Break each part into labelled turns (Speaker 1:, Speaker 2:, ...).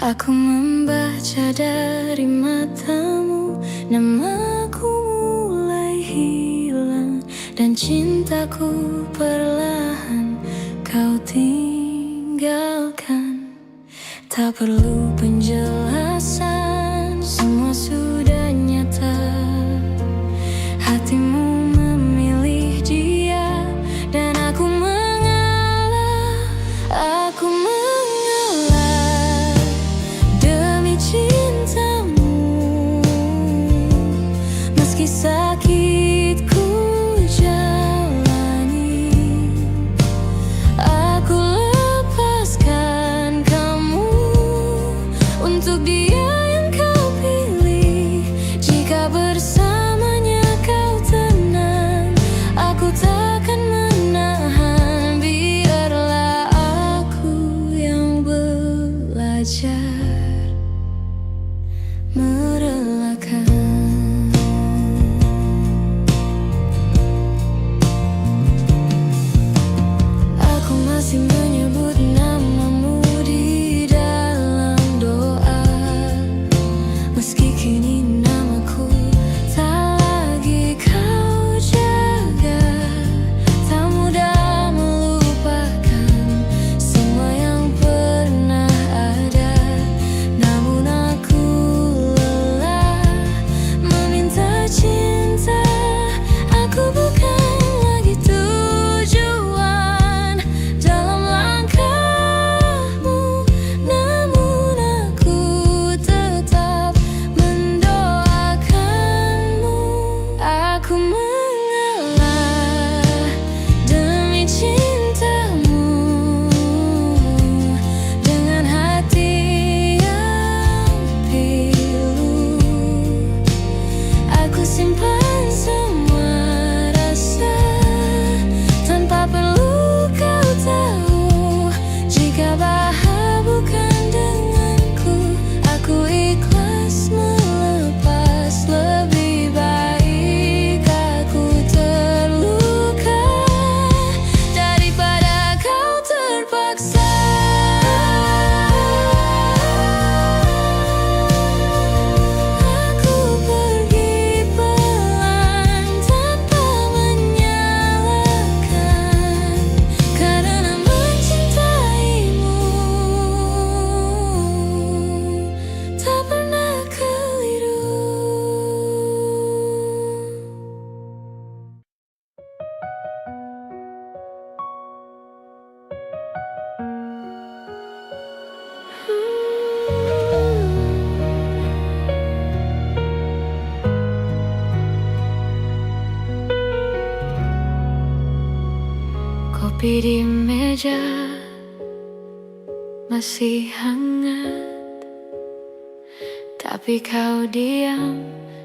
Speaker 1: Aku membaca dari matamu, namaku mulai hilang, dan cintaku perlahan kau tinggalkan. Tak perlu penjelasan, semua sudah nyata. Hatimu memilih dia, dan aku mengalah. Aku mengalah demi cintamu, meski sakit ku jalani. Aku lepaskan kamu untuk dia yang kau pilih. Jika bersamanya kau tenang, aku takkan menahan. Biarlah aku yang belajar merelakan. Aku masih menyebut namamu di dalam doa, meski kini namaku tak lagi kau jaga. Tak mudah melupakan semua yang pernah ada, namun aku lelah meminta cinta. Aku bukan lagi tujuan dalam langkahmu, namun aku tetap mendoakanmu. Aku mengalah demi cintamu, dengan hati yang pilu. Aku simpan semua rasa tanpa perlu kau tahu. Jika bahagia bukan denganku, aku ikhlas melepas. Lebih baik aku terluka daripada kau terpaksa. Aku pergi pelan tanpa menyalahkan, karena mencintaimu tak pernah keliru. Kopi di meja masih hangat, tapi kau diam,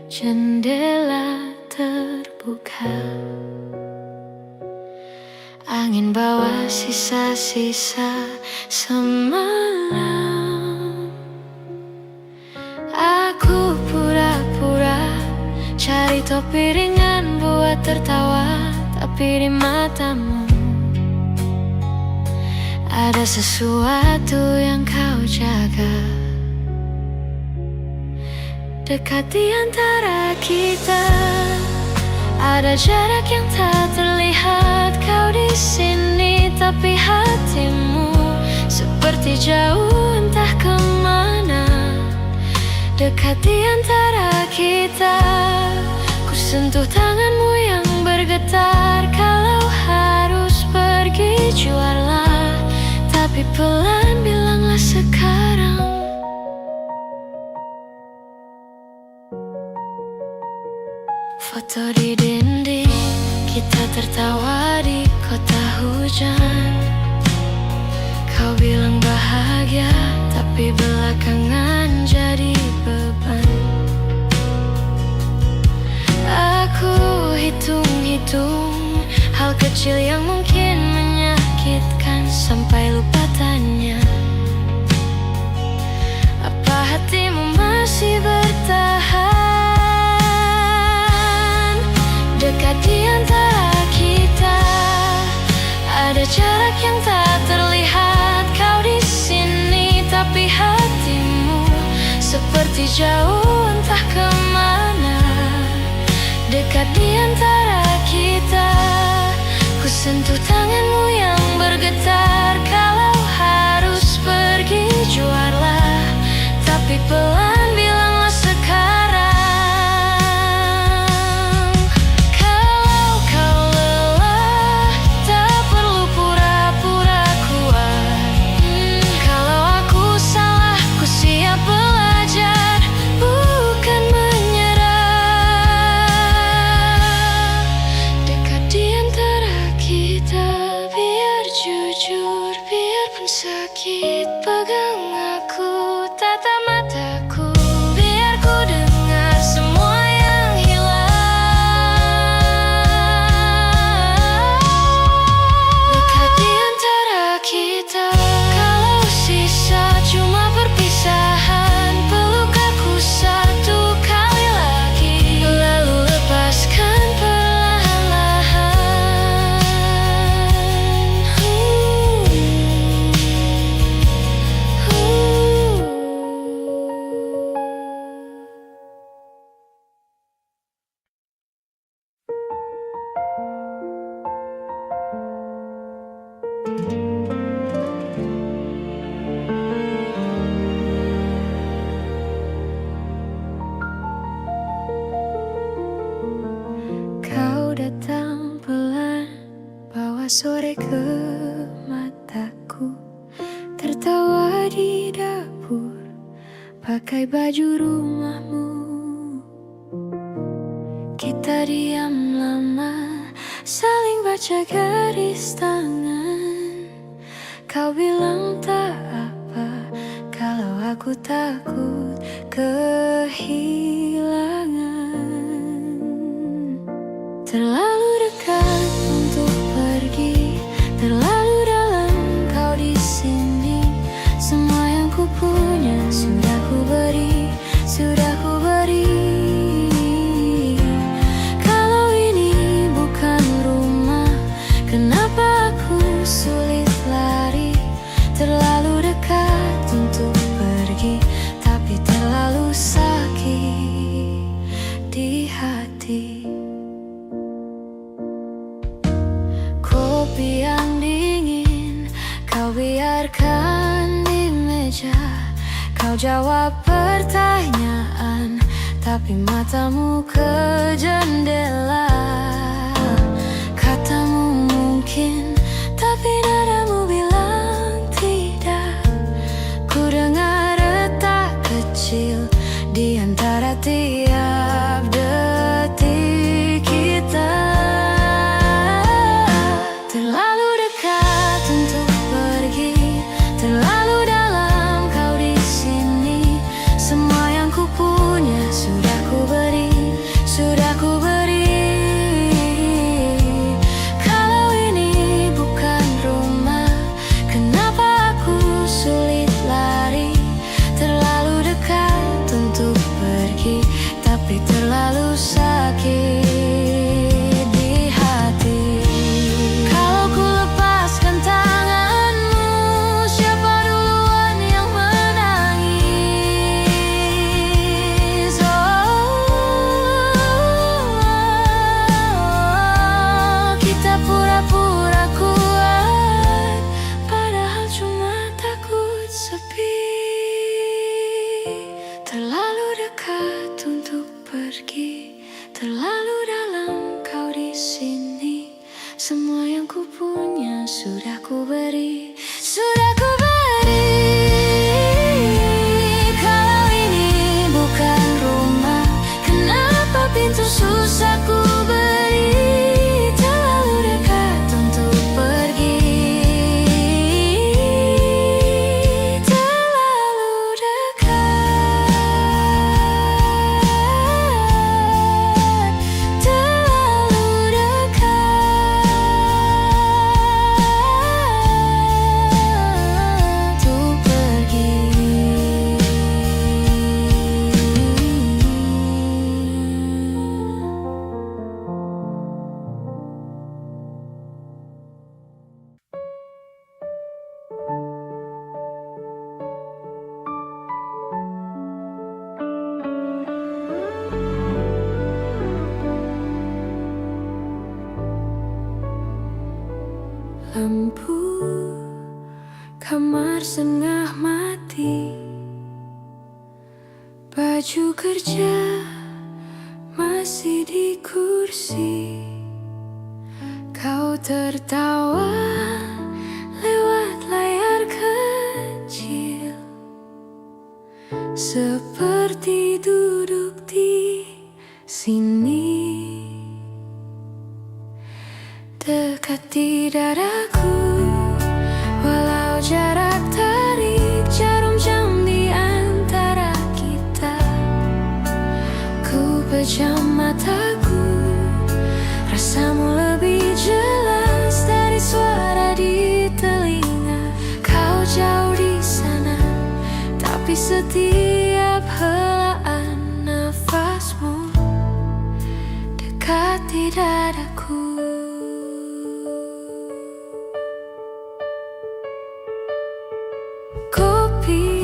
Speaker 1: jendela terbuka. Angin bawa sisa-sisa semalam. Aku pura-pura cari topi ringan buat tertawa, tapi di matamu ada sesuatu yang kau jaga. Dekat di antara kita ada jarak yang tak terlihat. Kau di sini, tapi hatimu seperti jauh entah kemana. Dekat di antara kita, ku sentuh tanganmu yang bergetar. Kalau harus pergi juarlah, tapi pelan bilanglah sekarang. Foto di dinding, kita tertawa di kota hujan. Kau bilang bahagia, tapi belakangan jadi beban. Aku hitung-hitung hal kecil yang mungkin menyakitkan, sampai lupa tanya, apa hatimu masih bertahan? Dekat di antara kita ada jarak yang tak terlihat. Kau di sini, tapi hatimu seperti jauh entah kemana, dekat di antara kita. Ku sentuh tanganmu yang bergetar. Kalau harus pergi juarlah, tapi pelan bilanglah sekarang. Kalau kau lelah, tak perlu pura-pura kuat. Kalau aku salah, ku siap belajar, bukan menyerah. Dekat di antara kita, biar jujur, biarpun sakit. Pegang aku, tatap mataku, biar ku dengar semua yang hilang. Dekat di antara kita, kalau sisa cuma perpisahan, peluk aku satu kali lagi, lalu lepaskan perlahan-lahan. Kau datang pelan, bawa sore ke mataku, tertawa di dapur, pakai baju rumahmu. Kita diam lama, saling baca garis tangan. Kau bilang tak apa, kalau aku takut kehilangan. Terlalu dekat untuk pergi, terlalu dalam kau di sini. Semua yang ku punya sudah ku beri, sudah ku beri. Kalau ini bukan rumah, kenapa aku sulit lari? Terlalu dekat untuk pergi, tapi terlalu sakit di hati. Kopi yang dingin kau biarkan di meja. Kau jawab pertanyaan, tapi matamu ke jendela. Katamu mungkin, tapi nadamu bilang tidak. Ku dengar retak kecil di antara tiap detik kita. Terlalu dekat untuk pergi, terlalu dalam kau di sini. Semua yang ku punya sudah ku beri, sudah ku beri. Kalau ini bukan rumah, kenapa aku sulit lari? Terlalu dekat untuk pergi, tapi terlalu sakit di hati. Kalau ku lepaskan tanganmu, siapa duluan yang menangis? Kita pura-pura kuat, padahal cuma takut sepi. Terlalu dekat untuk pergi, terlalu dalam kau di sini. Semua yang ku punya sudah ku beri, sudah ku beri. Kalau ini bukan rumah, kenapa pintu susah ku beri? Terlalu dekat untuk pergi, terlalu dekat, terlalu dekat. kamar setengah mati, baju kerja masih di kursi. Kau tertawa lewat layar kecil, seperti duduk di sini. Dekati dadaku, walau jarak tarik jarum jam di antara kita. Ku pejam mataku, rasamu lebih jelas dari suara di telinga. Kau jauh di sana, tapi setiap helaan nafasmu dekati dadaku. Kopi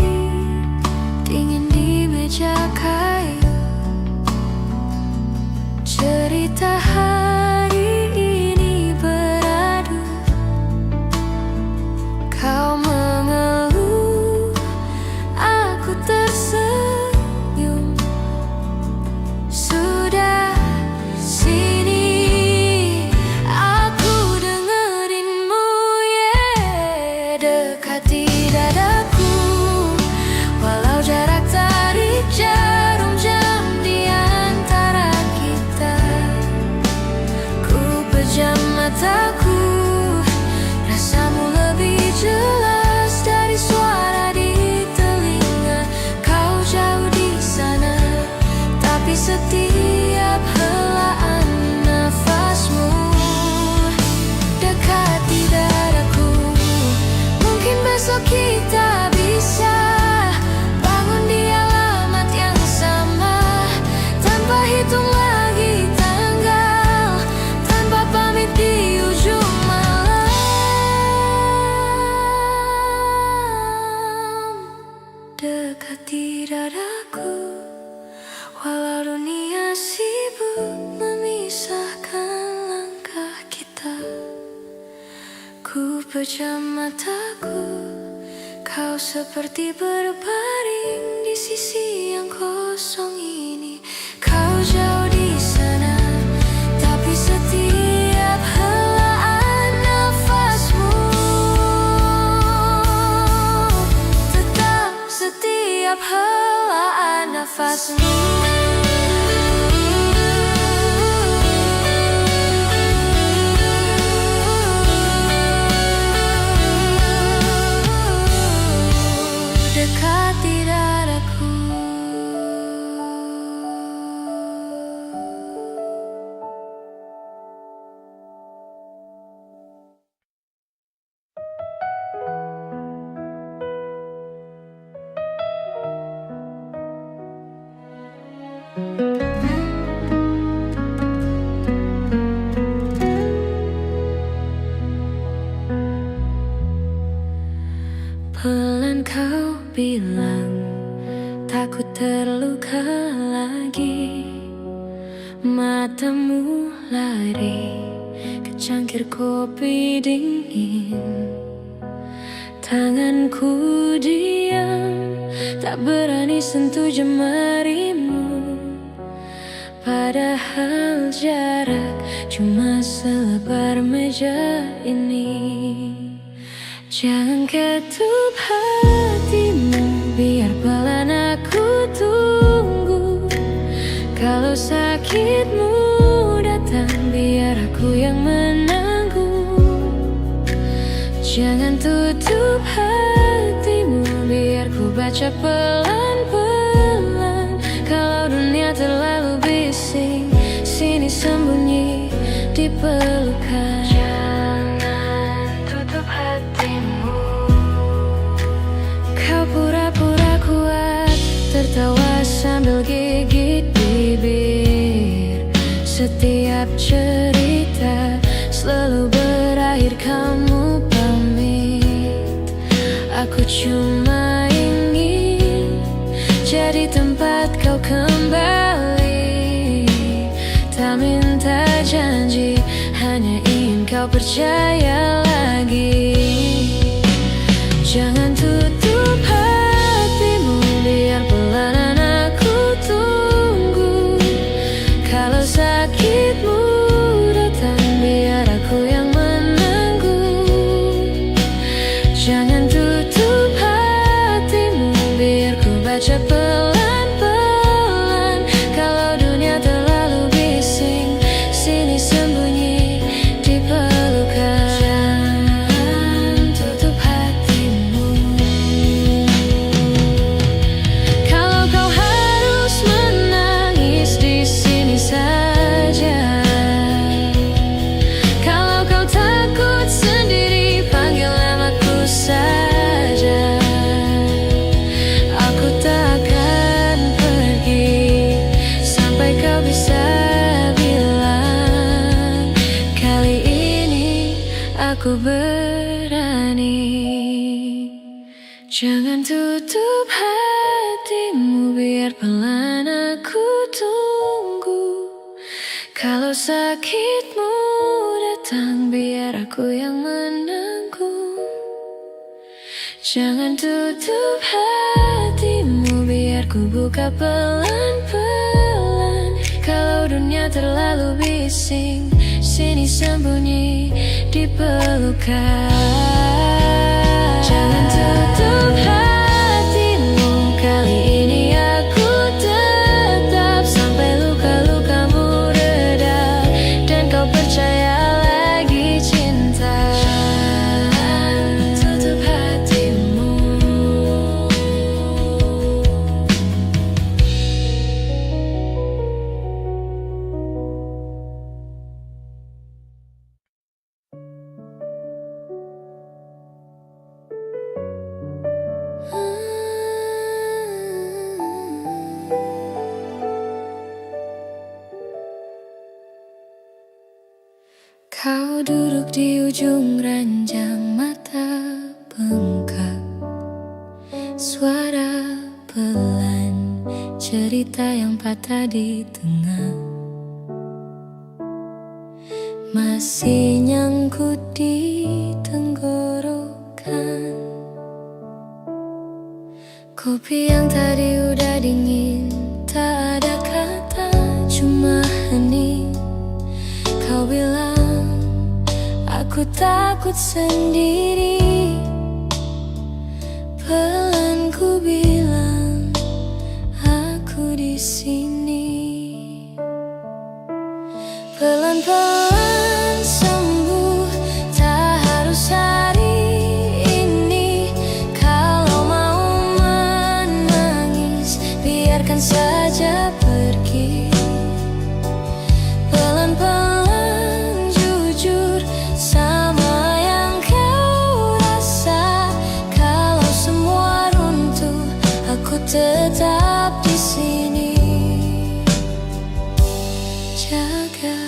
Speaker 1: dingin di meja kayu, cerita hari ini beradu. Kau mengeluh, aku tersenyum. Sudah sini aku dengerinmu, yeah. Dekati dadaku, walau jarak tarik jarum jam di antara kita. Ku pejam mataku, rasamu lebih jelas dari suara di telinga. Kau jauh di sana, tapi setiap helaan nafasmu dekati dadaku. Mungkin besok kita bisa bangun di alamat yang sama, tanpa hitung lagi tanggal, tanpa pamit di ujung malam. Dekati dadaku, walau dunia sibuk memisahkan langkah kita. Ku pejam mataku, kau seperti berbaring di sisi yang kosong ini. Kau jauh di sana, tapi setiap helaan nafasmu tetap setiap helaan nafasmu. Dekati dadaku. Pelan kau bilang takut terluka lagi. Matamu lari ke cangkir kopi dingin. Tanganku diam, tak berani sentuh jemarimu. Padahal jarak cuma selebar meja ini. Jangan ketup hatimu, biar pelan aku tunggu. Kalau sakitmu datang, biar aku yang menanggung. Jangan tutup hatimu, biar ku baca pelan-pelan. Kalau dunia terlalu bising, sini sembunyi di pelukan. Pura-pura kuat, tertawa sambil gigit bibir. Setiap cerita selalu berakhir kamu pamit. Aku cuma ingin jadi tempat kau kembali. Tak minta janji, hanya ingin kau percaya lagi. Jangan tutup hatimu, biar pelan aku tunggu. Kalau sakitmu datang, biar aku yang menanggung. Jangan tutup hatimu, biar ku buka pelan-pelan. Kalau dunia terlalu bising, sini sembunyi di pelukan. Jangan tutup hatimu, kali ini aku tetap sampai luka-lukamu reda dan kau percaya lagi cinta. Tutup hatimu. Kau duduk di ujung ranjang, mata bengkak. Suara pelan, cerita yang patah di tengah, masih nyangkut di tenggorokan. Kopi yang tadi udah dingin, tak ada kata, cuma hening. Kau bilang aku takut sendiri, pelan ku bilang aku di sini. Pelan-pelan sembuh, tak harus hari ini. Kalau mau menangis, biarkan saja pergi. Pelan-pelan jujur sama yang kau rasa. Kalau semua runtuh, aku tetap di sini. Jaga.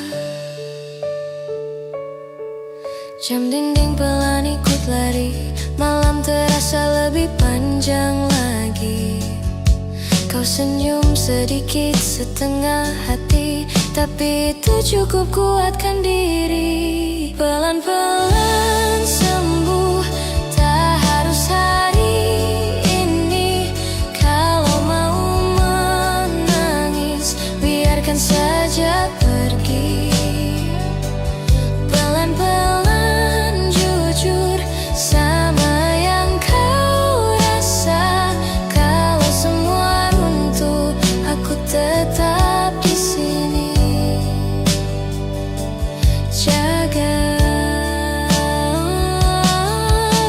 Speaker 1: Jam dinding pelan ikut lari, malam terasa lebih panjang lagi. Kau senyum sedikit setengah hati, tapi itu cukup kuatkan diri. Pelan-pelan sembuh, tak harus hari ini. Kalau mau menangis, biarkan saja pergi. Pelan-pelan jujur sama yang kau rasa. Kalau semua runtuh, aku tetap di sini. Jaga,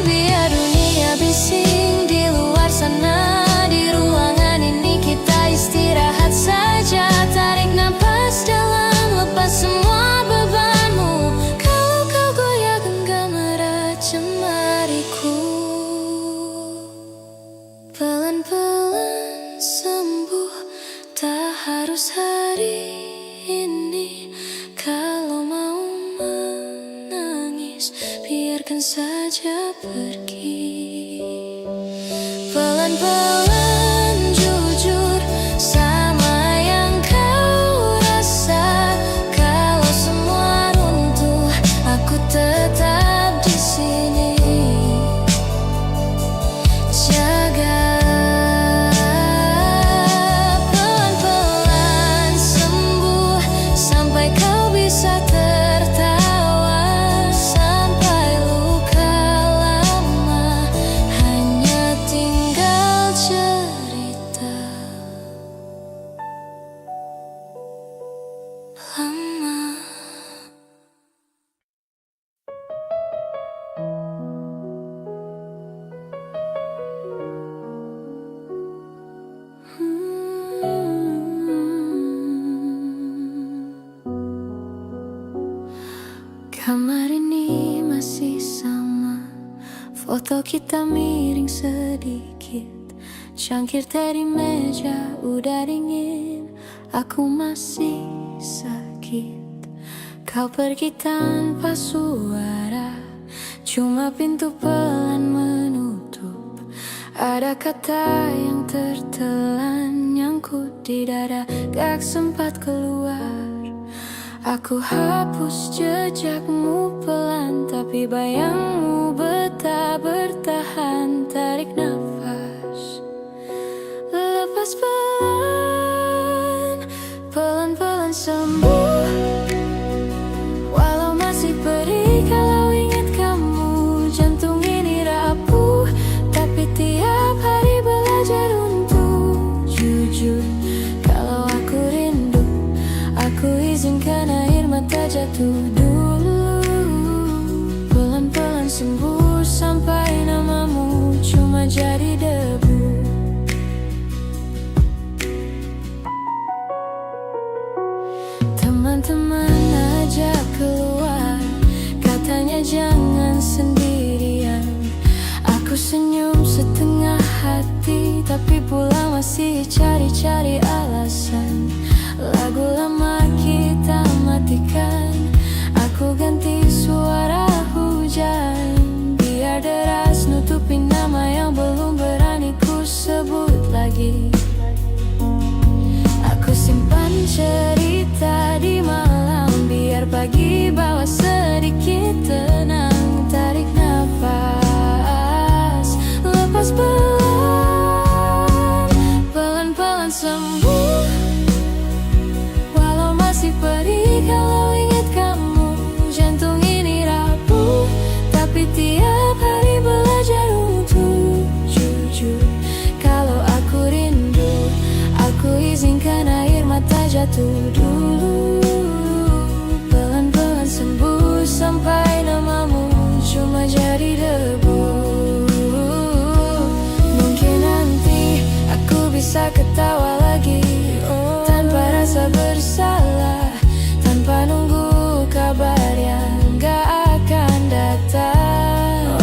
Speaker 1: biar dunia bising di luar sana. Di ruangan ini kita istirahat saja. Tarik napas dalam, lepas semua bebanmu. Kalau kau goyah genggam erat jemariku. Pelan-pelan sembuh, tak harus hari ini. Kalau mau menangis, biarkan saja pergi. Pelan-pelan jujur sama yang kau rasa. Kalau semua runtuh, aku tetap di sini. Jaga. Pelan-pelan sembuh sampai kau bisa tertawa. Sampai luka lama hanya tinggal cerita lama. Kamar ini masih sama, foto kita miring sedikit. Cangkir teh di meja udah dingin, aku masih sakit. Kau pergi tanpa suara, cuma pintu pelan menutup. Ada kata yang tertelan nyangkut di dada, gak sempat keluar. Aku hapus jejakmu pelan, tapi bayangmu betah bertahan. Tarik nafas, lepas pelan, pelan-pelan sembuh. Walau masih perih kalau ingat kamu, jantung ini rapuh, tapi tiap hari belajar untuk jujur. Kalau aku rindu, aku izinkan air mata jatuh dulu. Pelan-pelan sembuh sampai namamu cuma jadi debu. Teman-teman ajak keluar, katanya jangan sendirian. Aku senyum setengah hati, tapi pulang masih cari-cari alasan. Lagu lama kita matikan, aku ganti suara hujan, biar deras nutupin nama yang belum berani ku sebut lagi. Aku simpan cerita di malam, biar pagi bawa sedikit tenang. Tarik nafas, lepas pelan, pelan-pelan sembuh. Walau masih perih kalau ingat kamu, jantung ini rapuh, tapi tiap hari belajar untuk jujur. Kalau aku rindu, aku izinkan air mata jatuh dulu. Pelan-pelan sembuh sampai namamu cuma jadi debu. Mungkin nanti aku bisa ketawa lagi, tanpa rasa bersalah, tanpa nunggu kabar yang gak akan datang.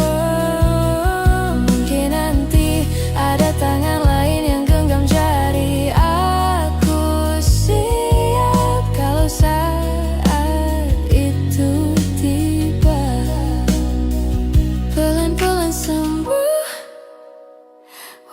Speaker 1: Mungkin nanti ada tangan lain yang genggam jari. Aku siap kalau saat itu tiba. Pelan-pelan sembuh,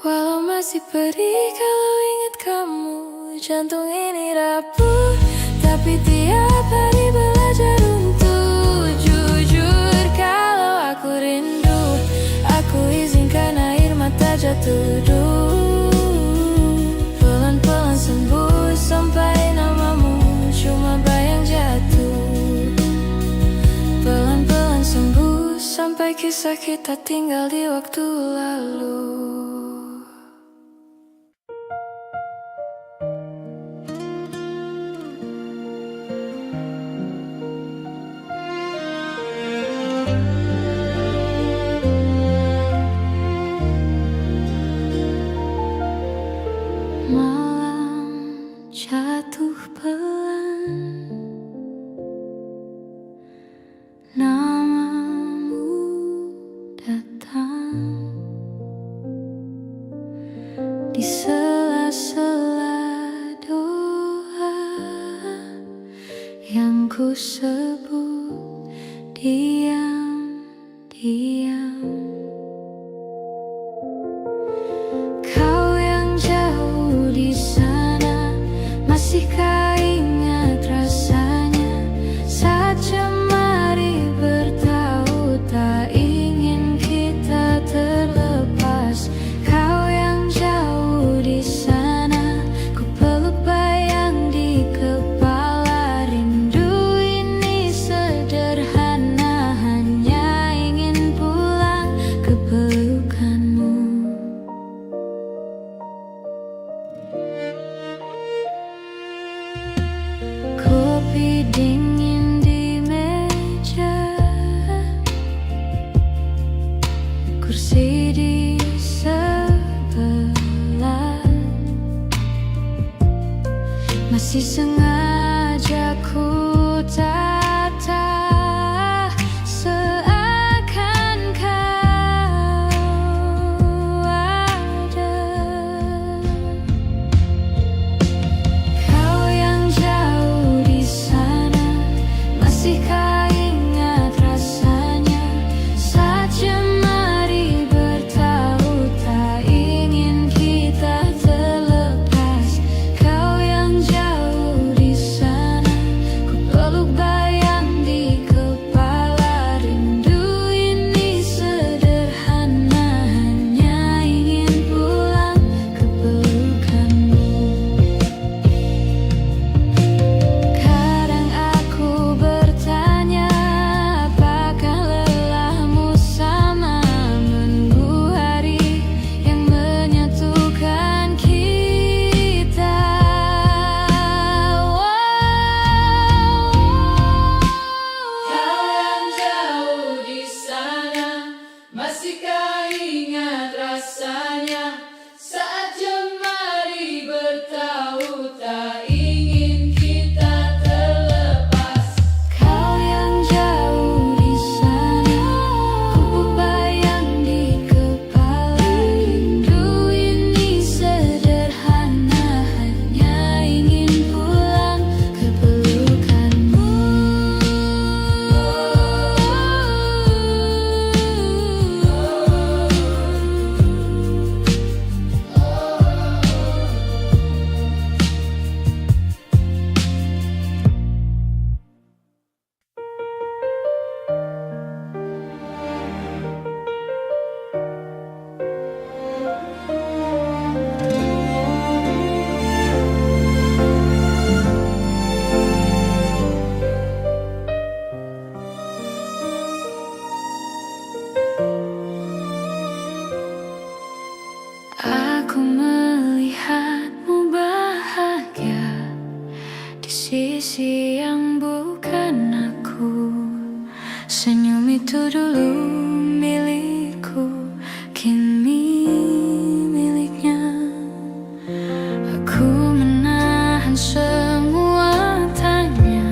Speaker 1: walau masih perih kalau ingat kamu, jantung ini rapuh, tapi tiap hari belajar untuk jujur. Kalau aku rindu, aku izinkan air mata jatuh dulu. Pelan-pelan sembuh sampai namamu cuma bayang jatuh. Pelan-pelan sembuh sampai kisah kita tinggal di waktu lalu. Malam jatuh pelan, namamu datang di sela-sela doa yang ku sebut diam-diam. Kau yang jauh di sana, masihkah ingat rasanya saat jemari bertaut, tak ingin kita terlepas. Kau yang jauh di sana, ku peluk bayang di kepala. Rindu ini sederhana, hanya ingin pulang ke pelukanmu. Kopi dingin di meja, kursi di sebelah, masih sengaja ku tata seakan kau ada. Kau yang jauh di sana, masihkah ingat rasanya saat jemari bertaut, tak
Speaker 2: Masihkah ingat rasanya saat jemari bertaut, tak ingin kita terlepas.
Speaker 1: Kau yang jauh di sana, ku bayang di kepala. Rindu ini sederhana, hanya ingin pulang ke pelukanmu. Aku melihatmu bahagia di sisi yang bukan aku. Senyum itu dulu milikku, kini miliknya. Aku menahan semua tanya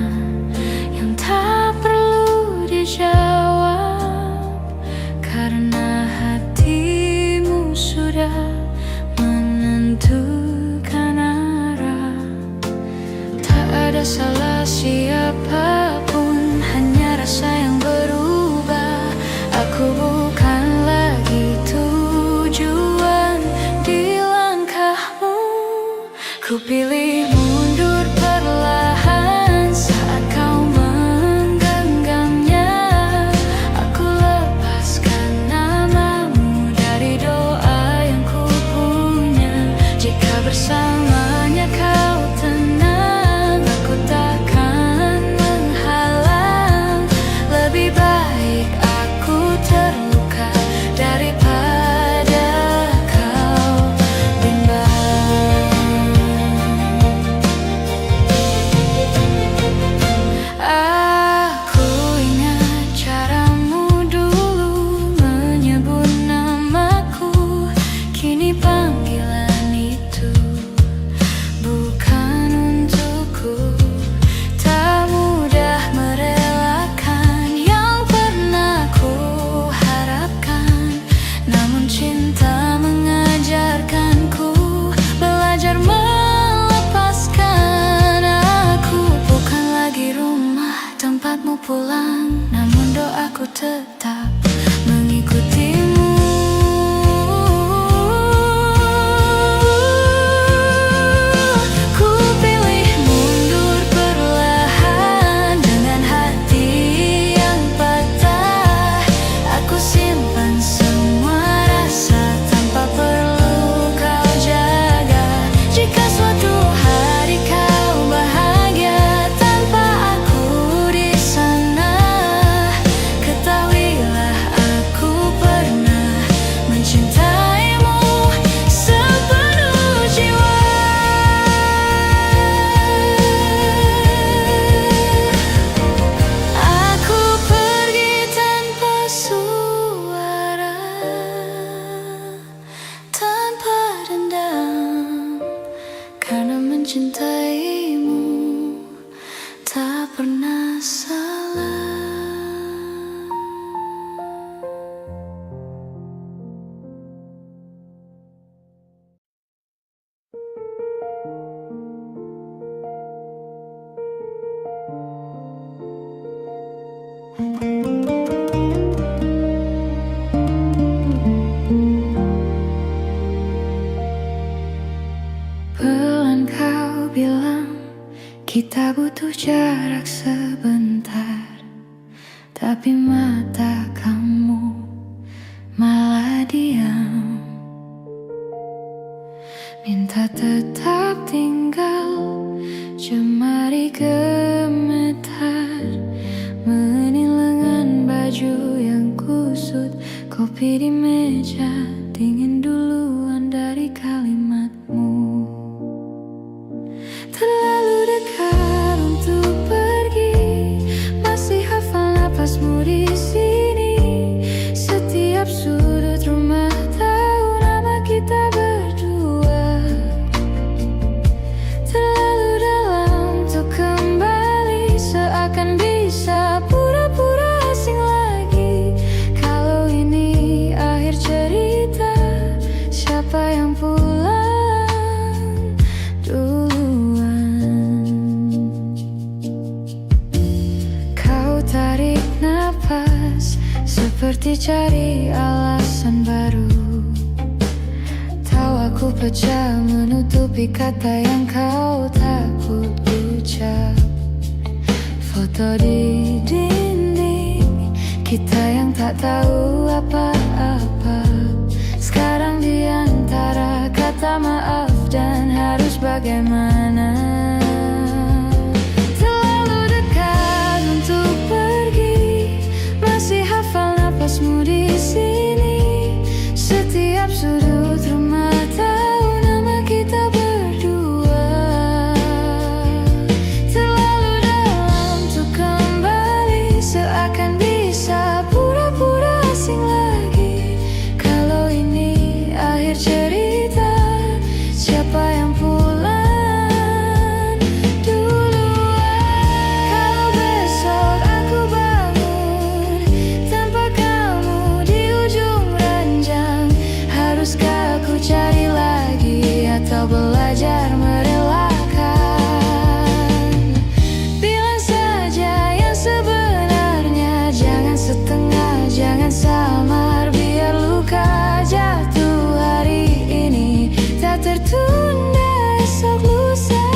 Speaker 1: yang tak perlu dijawab, karena hatimu sudah menentukan arah. Tak ada salah siapapun, hanya rasa yang berubah. Aku bukan lagi tujuan di langkahmu. Ku pilih mundur perlahan saat kau menggenggamnya. Aku lepaskan namamu dari doa yang ku punya. Jika bersamanya kau tenang, aku takkan menghalang. Lebih baik aku terluka daripada kau bimbang. Aku ingat caramu dulu menyebut namaku. Kini panggilan itu bukan untukku. Tak mudah merelakan yang pernah ku harapkan, namun cinta mengajarkanku belajar melepaskan. Aku bukan lagi rumah tempatmu pulang, namun doaku tetap mengikutimu. Ku pilih mundur perlahan dengan hati yang patah. Aku simpan semua rasa tanpa perlu kau jaga. Jika suatu hari kau bahagia tanpa aku di sana, ketahuilah aku pernah mencintaimu sepenuh jiwa. Aku pergi tanpa suara, tanpa dendam, karena mencintaimu tak pernah salah. Pelan kau bilang kita butuh jarak sebentar, tapi mata kamu malah diam. Minta tetap tinggal, jemari gemetar, menil lengan baju yang kusut, kopi di meja dingin duluan dari kalimatmu. Terlalu dekat untuk pergi, masih hafal napasmu di sini. Setiap suara masih cari alasan baru. Tahu aku pecah menutupi kata yang kau takut ucap. Foto di dinding kita yang tak tahu apa-apa. Sekarang di antara kata maaf dan harus bagaimana. Terlalu dekat untuk pergi, masih hafal napasmu di sini. Setiap sudut rumah tahu nama kita berdua. Terlalu dalam untuk kembali, seakan bisa pura-pura asing lagi. Kalau ini akhir cerita, siapa yang pulang duluan? Kalau besok aku bangun tanpa kamu di ujung ranjang, haruskah aku cari lagi atau belajar merelakan? Bilang saja yang sebenarnya, jangan setengah, jangan samar. Biar luka jatuh hari ini tak tertunda esok lusa.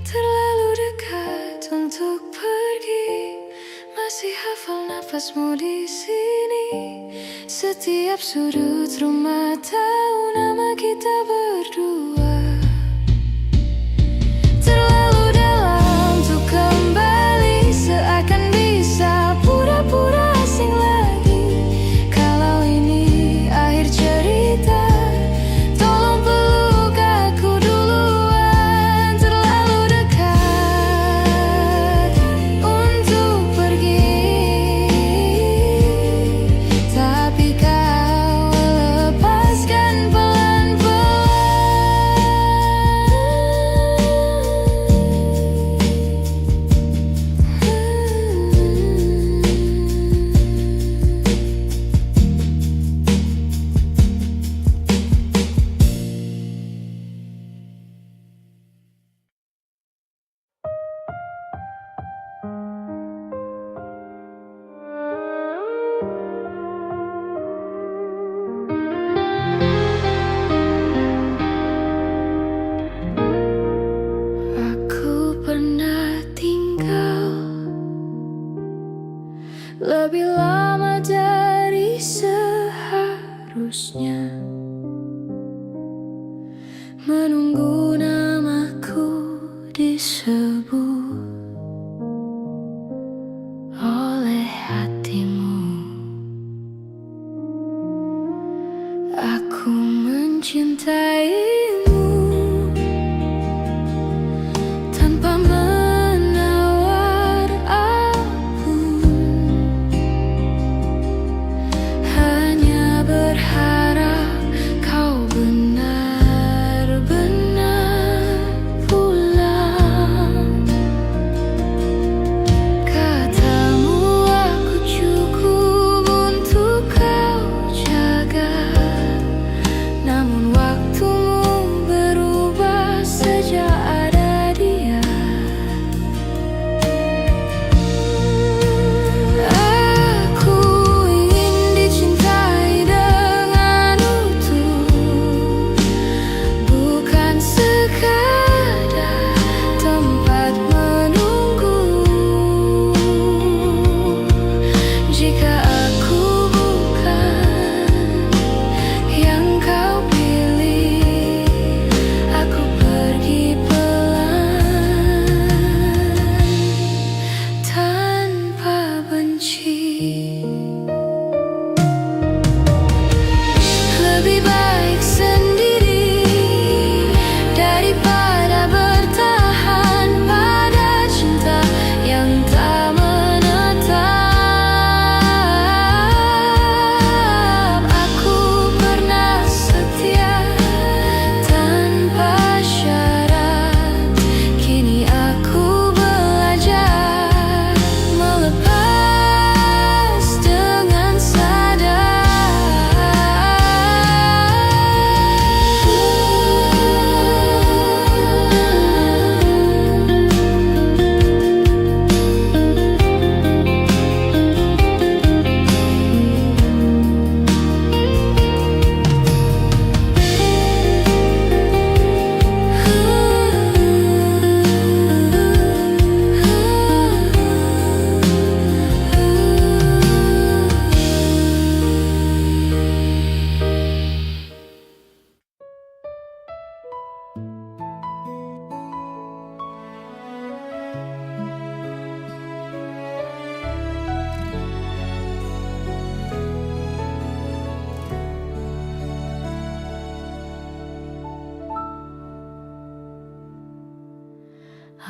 Speaker 1: Terlalu dekat untuk pergi, masih hafal nafasmu di sini. Setiap sudut rumah tahu nama kita berdua. Terlalu dalam untuk kembali, seakan bisa pura-pura asing lagi. Kalau ini akhir cerita, tolong peluk aku duluan. Terlalu dekat untuk pergi, tapi kau lepaskan pelan-pelan. Aku pernah tinggal lebih lama dari seharusnya, menunggu namaku disebut oleh hatimu. Aku mencintaimu tanpa menawar apapun, hanya berharap kau benar-benar pulang. Katamu aku cukup untuk kau jaga, namun waktumu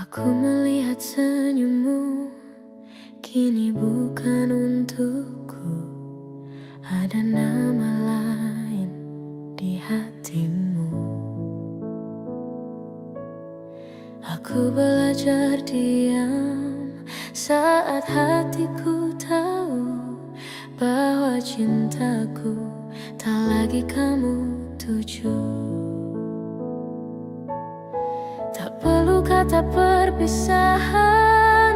Speaker 1: Aku melihat senyummu, kini bukan untukku. Ada nama lain di hatimu. Aku belajar diam saat hatiku tahu bahwa cintaku tak lagi kamu tuju. Tak perlu kata perpisahan,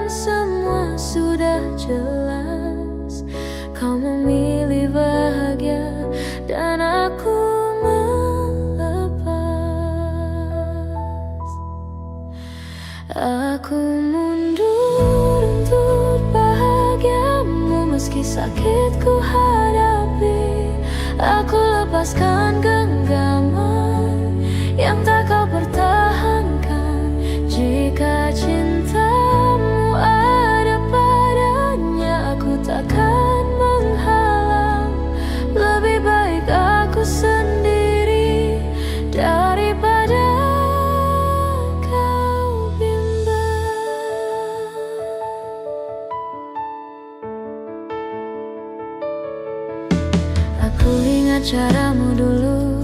Speaker 1: semua sudah jelas. Kau memilih bahagia dan aku melepas. Aku mundur untuk bahagiamu, meski sakit ku hadapi. Aku lepaskan genggaman yang tak kau pertahankan. Jika cintamu ada padanya, aku takkan menghalang. Lebih baik aku sendiri daripada kau bimbang. Aku ingat caramu dulu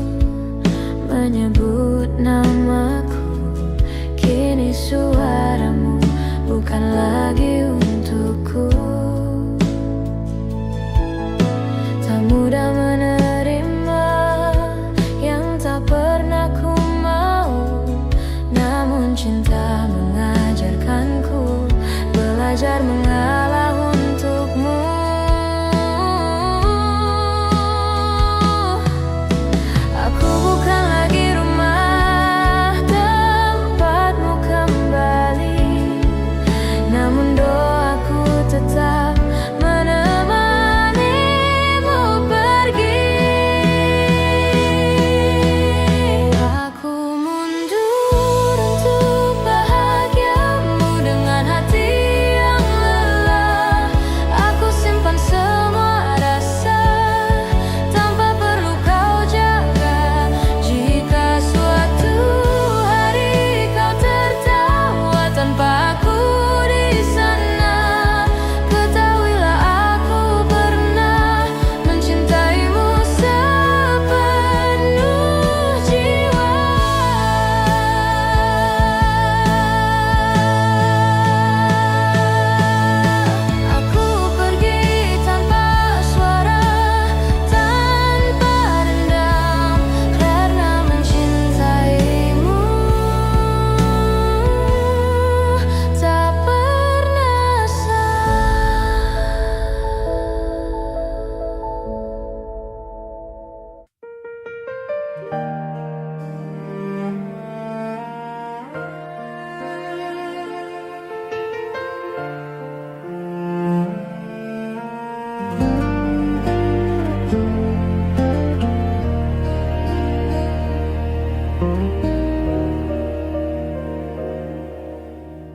Speaker 1: menyebut namaku. Kini suaramu bukan lagi untukku. Tak mudah menerima yang tak pernah ku mau, namun cinta mengajarkanku belajar mengalah untukmu. Aku bukan lagi rumah tempatmu kembali, namun doaku tetap menemanimu pergi. Aku mundur untuk bahagiamu dengan hati yang lelah. Aku simpan semua rasa tanpa perlu kau jaga. Jika suatu hari kau tertawa tanpa aku di sana, ketahuilah aku pernah mencintaimu sepenuh jiwa. Aku pergi tanpa suara, tanpa dendam, karena mencintaimu tak pernah salah.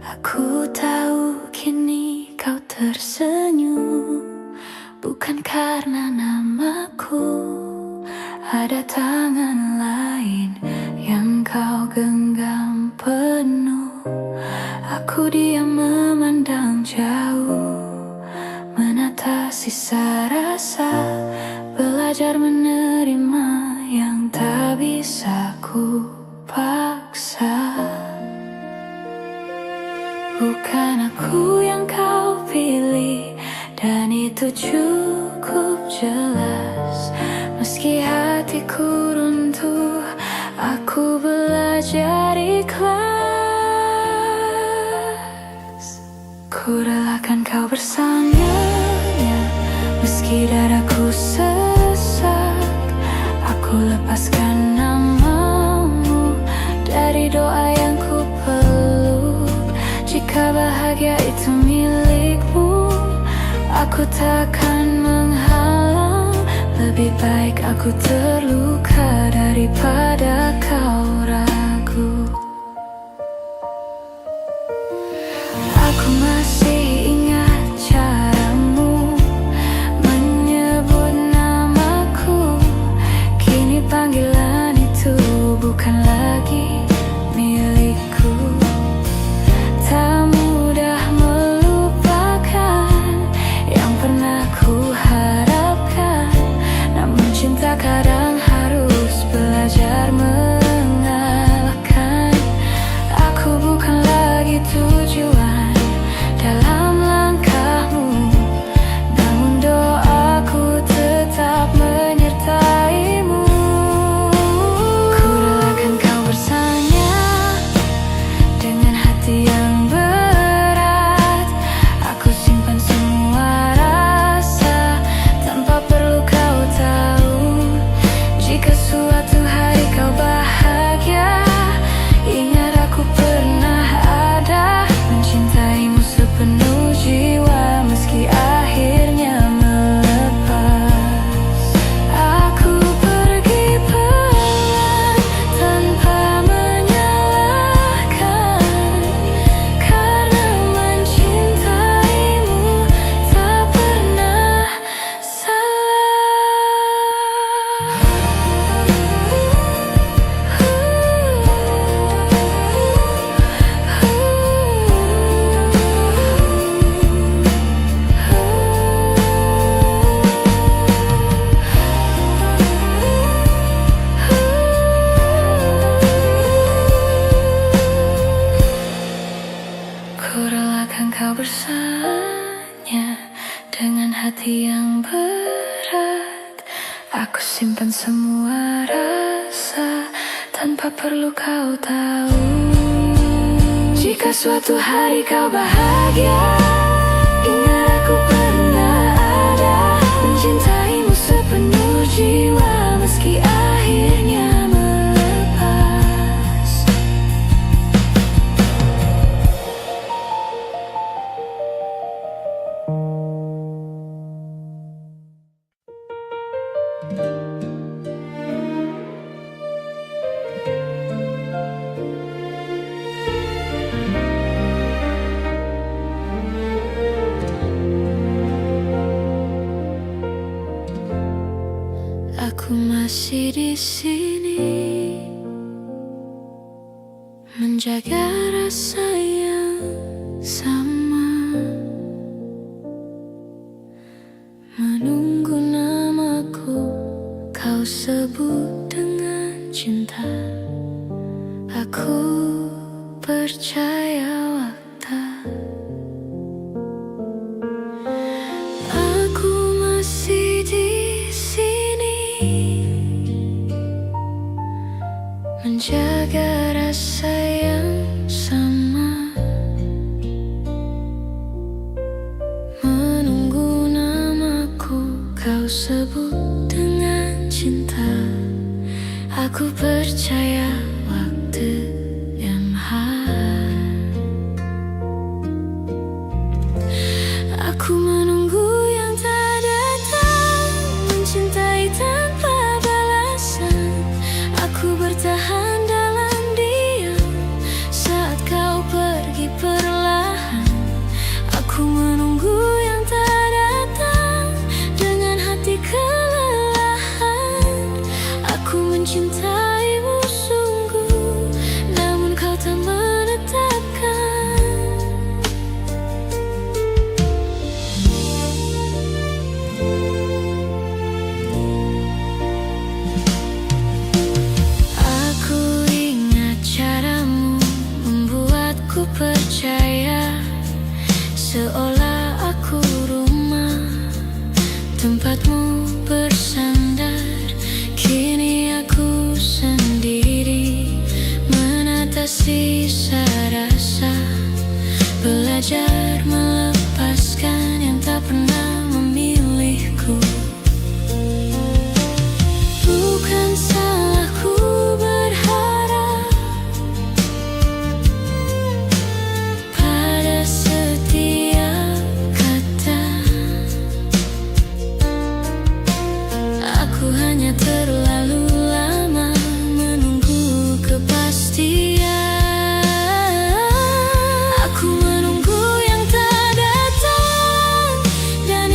Speaker 1: Aku tahu kini kau tersenyum, bukan karena namaku. Ada tangan lain yang kau genggam penuh. Aku diam memandang jauh, menata sisa rasa, belajar menerima yang tak bisa ku paksa. Bukan aku yang kau pilih, dan itu cukup jelas. Meski hatiku runtuh, aku belajar ikhlas. Ku relakan kau bersamanya, meski dadaku sesak. Aku lepaskan namamu dari doa yang ku peluk. Jika bahagia itu milikmu, aku takkan menghalang. Lebih baik aku terluka daripada kau ragu. Aku masih ingat caramu menyebut namaku. Kini panggilan itu bukan lagi milikku. hati yang berat. Aku simpan semua rasa tanpa perlu kau tahu. Jika suatu hari kau bahagia, ingat aku pernah ada, mencintaimu sepenuh jiwa meski akhirnya melepas. Aku masih di sini, menjaga rasa yang sama, menunggu namaku kau sebut dengan cinta. Aku percaya waktu. Aku masih di sini, menjaga rasa yang sama, menunggu namaku kau sebut dengan cinta. Aku percaya waktu yang aku menunggu yang tak datang, mencintai tanpa balasan. Aku bertahan dalam diam saat kau pergi perlahan. Aku menunggu yang tak datang dengan hati kelelahan. Aku mencintaimu sungguh, namun kau tak menetapkan. Aku ingat caramu membuatku percaya, seolah aku rumah tempatmu bersandar. Kini aku sendiri menata sisa rasa, belajar melepaskan yang tak pernah memilihku. Bukan salahku berharap pada setiap kata. Aku hanya terlalu lama menunggu kepastian. Aku menunggu yang tak datang, dan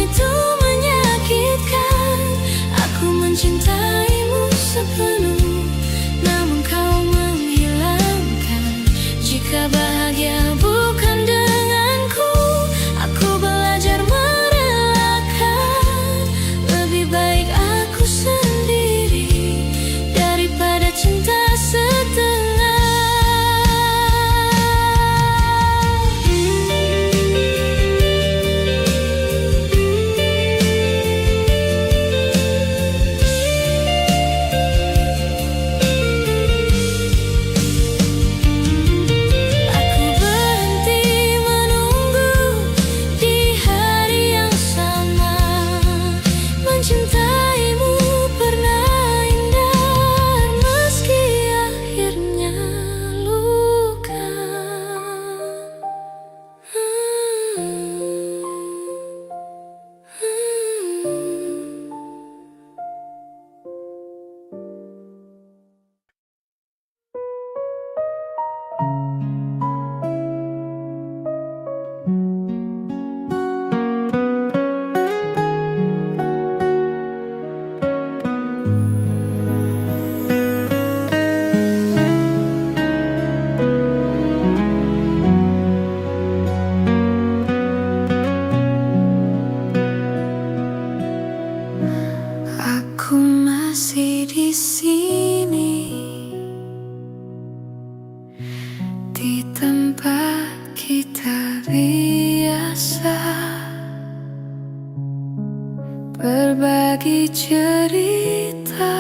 Speaker 1: berbagi cerita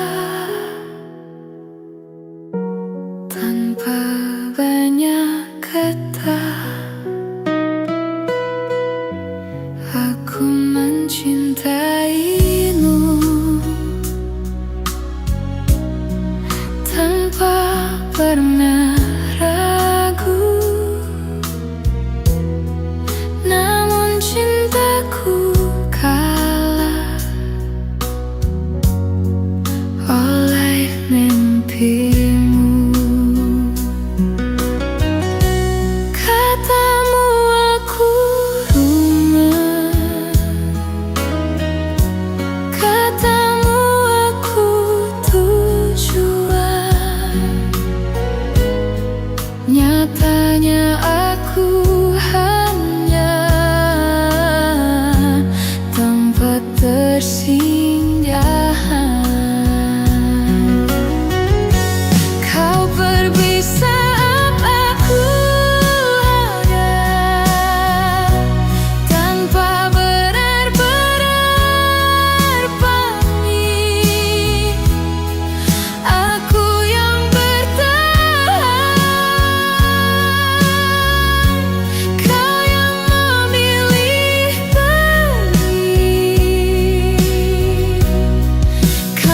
Speaker 1: tanpa banyak kata. Aku mencintaimu tanpa pernah ragu, namun cintaku kalah oleh mimpimu. Katamu aku rumah, katamu aku tujuan. Nyatanya aku hanya tempat tersinggahan. Kau pergi saat aku ada, tanpa benar-benar pamit. Aku yang bertahan, kau yang memilih pergi. Kau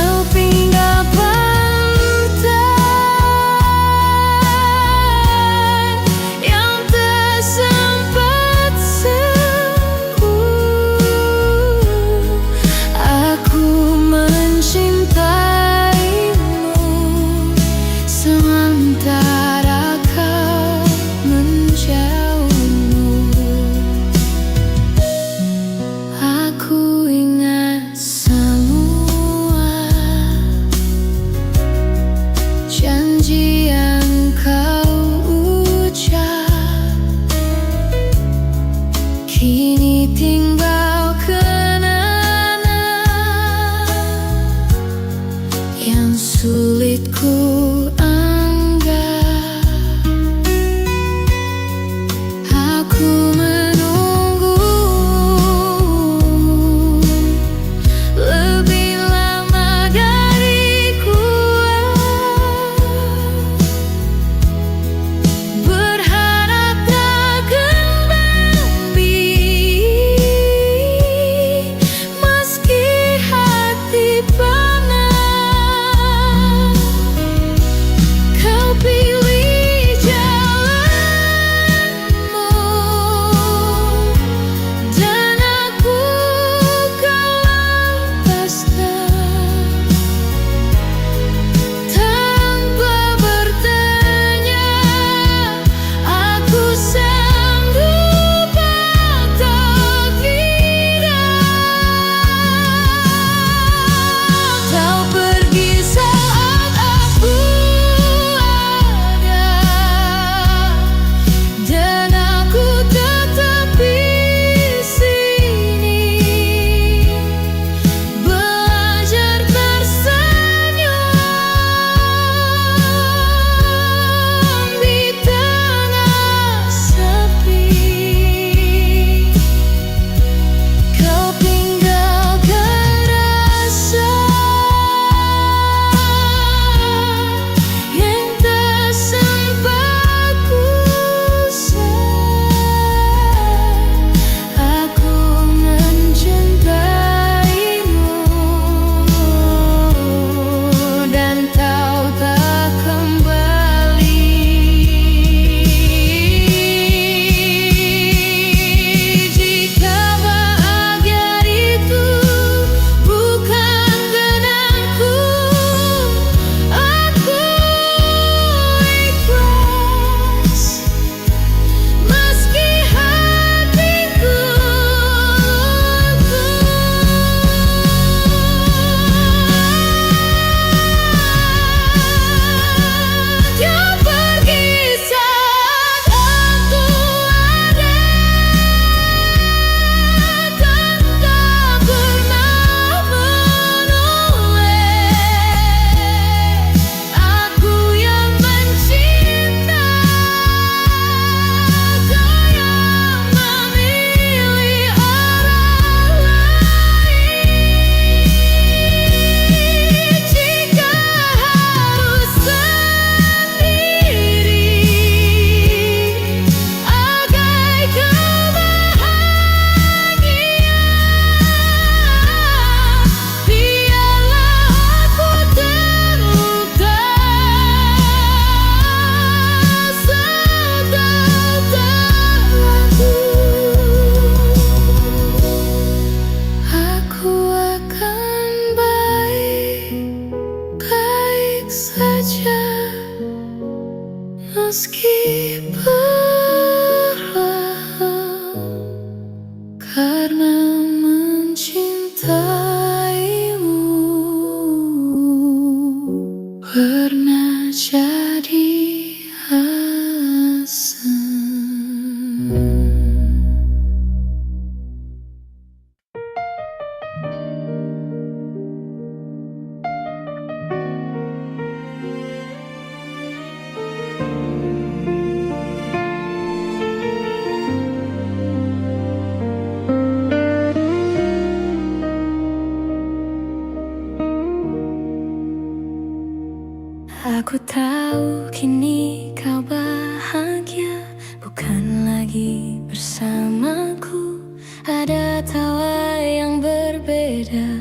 Speaker 1: Aku tahu kini kau bahagia, bukan lagi bersamaku. Ada tawa yang berbeda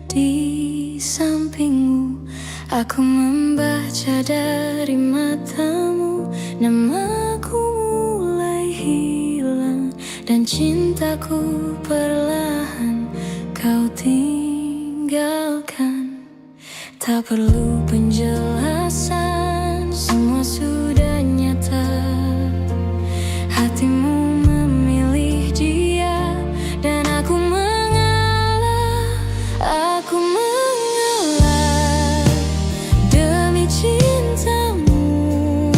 Speaker 1: di sampingmu. Aku membaca dari matamu, namaku mulai hilang, dan cintaku perlahan kau tinggalkan. Tak perlu penjelasan, semua sudah nyata. Hatimu memilih dia, dan aku mengalah. Aku mengalah demi cintamu,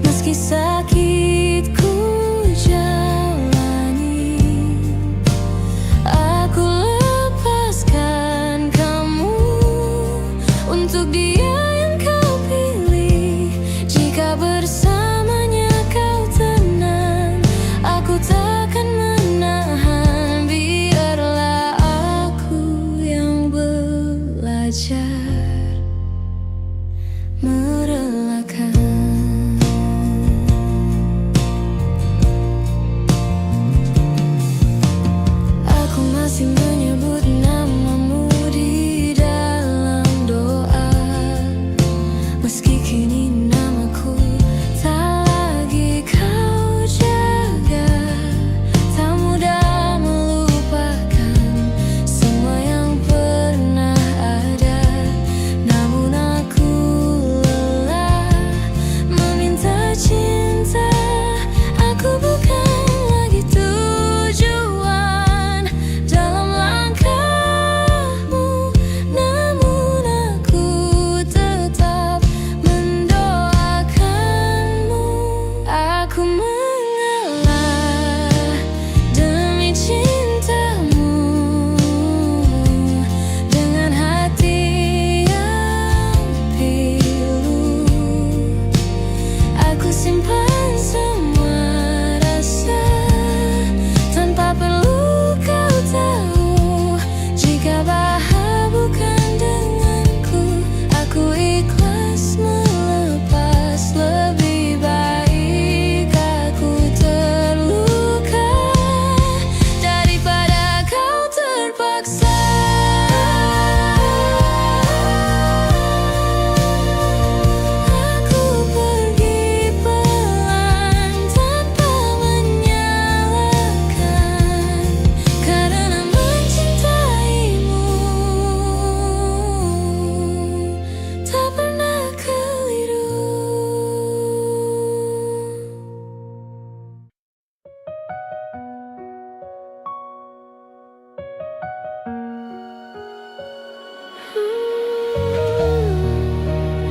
Speaker 1: meski sakit ku jalani. Aku lepaskan kamu untuk dia yang kau pilih. Jika bersamanya kau tenang, aku takkan menahan. Biarlah aku yang belajar merelakan. Aku masih